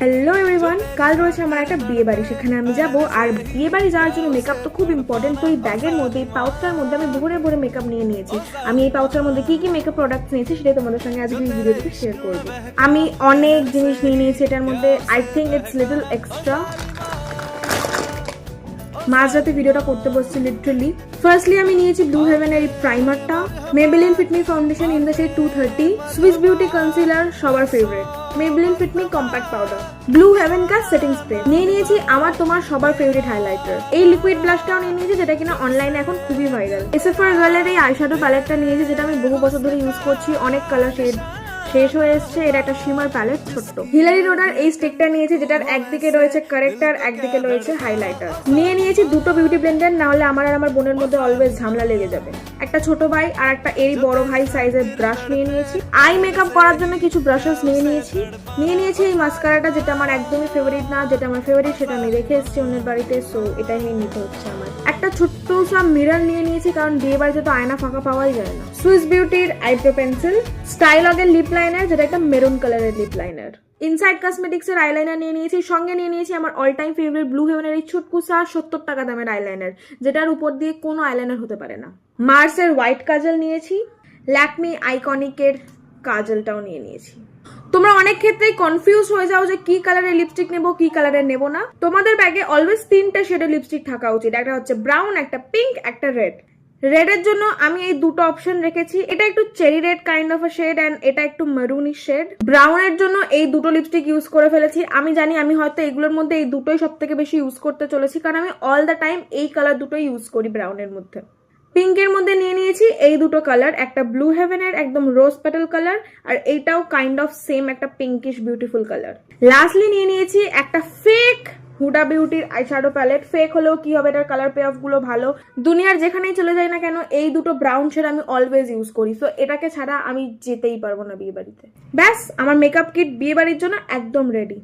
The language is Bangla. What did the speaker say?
হ্যালো এভরিওয়ান, কাল রয়েছে আমার একটা বিয়ে বাড়ি, সেখানে আমি যাব। আর বিয়ে বাড়ি যাওয়ার জন্য মেকআপ তো খুব ইম্পর্টেন্ট। তো এই ব্যাগের মধ্যে, এই পাউচটার মধ্যে আমি ভরে ভরে মেকআপ নিয়ে নিয়েছি। আমি এই পাউচের মধ্যে কি কি মেকআপ প্রোডাক্টস নিয়েছি সেটা তোমাদের সঙ্গে আজকে এই ভিডিওটিতে শেয়ার করব। আমি অনেক জিনিস নিয়ে নিয়েছি এটার মধ্যে। I think it's little extra. মাঝরাতে ভিডিওটা করতে বসছি লিটারালি। ফার্স্টলি আমি নিয়েছি ব্লু হেভেনের এই প্রাইমারটা, Maybelline fit me foundation in the shade 230, Swiss beauty concealer সবার favourite, Maybelline fit me compact powder, blue heaven কা সেটিং স্প্রে নিয়ে নিয়েছি, আমার তোমার সবার ফেভারিট হাইলাইটার, এই লিকুইড ব্লাশটাও নিয়ে নিয়েছি যেটা কিনা অনলাইনে এখন খুবই ভাইরাল, এসএফআর গার্লের এই আইশ্যাডো প্যালেটটা নিয়েছি যেটা আমি বহু বছর ধরে ইউজ করছি, অনেক কালার শেড শেষ হয়ে এসছে। এটা একটা শিমার প্যালেট ছোট্ট। হিলারি রোডার এই স্টিকটা নিয়েছি যেটার একদিকে রয়েছে কারেক্টার, একদিকে রয়েছে হাইলাইটার। নিয়ে নিয়েছি দুটো বিউটি ব্লেন্ডার, না হলে আমার আর আমার বোনের মধ্যে অলওয়েজ ঝামেলা লেগে যাবে। একটা ছোট ভাই আর একটা এরই বড় ভাই সাইজের ব্রাশ নিয়ে নিয়েছি। আই মেকআপ করার জন্য কিছু ব্রাশেস নিয়ে নিয়েছি এই মাস্কারাটা, যেটা আমার একদমই ফেভারিট না, যেটা আমার ফেভারিট সেটা আমি রেখে এসেছি অন্যের বাড়িতে, সো এটাই নিয়ে নিতে হচ্ছে আমার। একটা ছোট্ট সা মিরর নিয়ে নিয়েছি, কারণ বিয়ে বাড়িতে তো আয়না ফাঁকা পাওয়াই যায় না। সুইস বিউটির আইব্রো পেন্সিল, স্টাইলগের লিপ লাইনার যেটা একটা মেরুন কালারের লিপ লাইনার, ইনসাইড কসমেটিক্স এর আইলাইনার নিয়ে নিয়েছি। সঙ্গে নিয়ে নিয়েছি আমার অল টাইম ফেভারিট ব্লু হেভেনের এই ছুটকুসা 70 টাকা দামের আইলাইনার, যেটার উপর দিয়ে কোনো আইলাইনার হতে পারে না। মার্স এর হোয়াইট কাজল নিয়েছি, ল্যাকমি আইকনিকের কাজলটাও নিয়ে নিয়েছি। তোমরা অনেক ক্ষেত্রেই কনফিউজ হয়ে যাও যে কি কালারের লিপস্টিক নেবো, কি কালারের নেবো না। তোমাদের ব্যাগে অলওয়েজ 3টে শেডের লিপস্টিক থাকা উচিত, একটা হচ্ছে ব্রাউন, একটা পিঙ্ক, একটা রেড। রেডের জন্য আমি এই দুটো অপশন রেখেছি, এটা একটু cherry red kind of a shade and এটা একটু মেরুনি শেড। ব্রাউনের জন্য এই দুটো লিপস্টিক ইউজ করে ফেলেছি। আমি জানি আমি হয়তো এগুলোর মধ্যে এই দুটোই সব থেকে বেশি ইউজ করতে চলেছি, কারণ আমি অল দ্য টাইম এই কালার দুটোই ইউজ করি ব্রাউনের মধ্যে। পিঙ্কের মধ্যে নিয়ে নিয়েছি এই দুটো কালার, একটা ব্লু হেভেনের একদম রোজ পেটাল কালার, আর এইটাও কাইন্ড অফ সেম একটা পিঙ্কিশ বিউটিফুল কালার। লাস্টলি নিয়ে নিয়েছি একটা ফেক হুডা বিউটির আইশ্যাডো প্যালেট। ফেক হলেও কি হবে, এটার কালার পে অফ গুলো ভালো। দুনিয়ার যেখানেই চলে যাই না কেন এই দুটো ব্রাউন শেড আমি অলওয়েজ ইউজ করি, সো এটাকে ছাড়া আমি যেতেই পারবো না বিয়ে বাড়িতে। ব্যাস, আমার মেকআপ কিট বিয়ে বাড়ির জন্য একদম রেডি।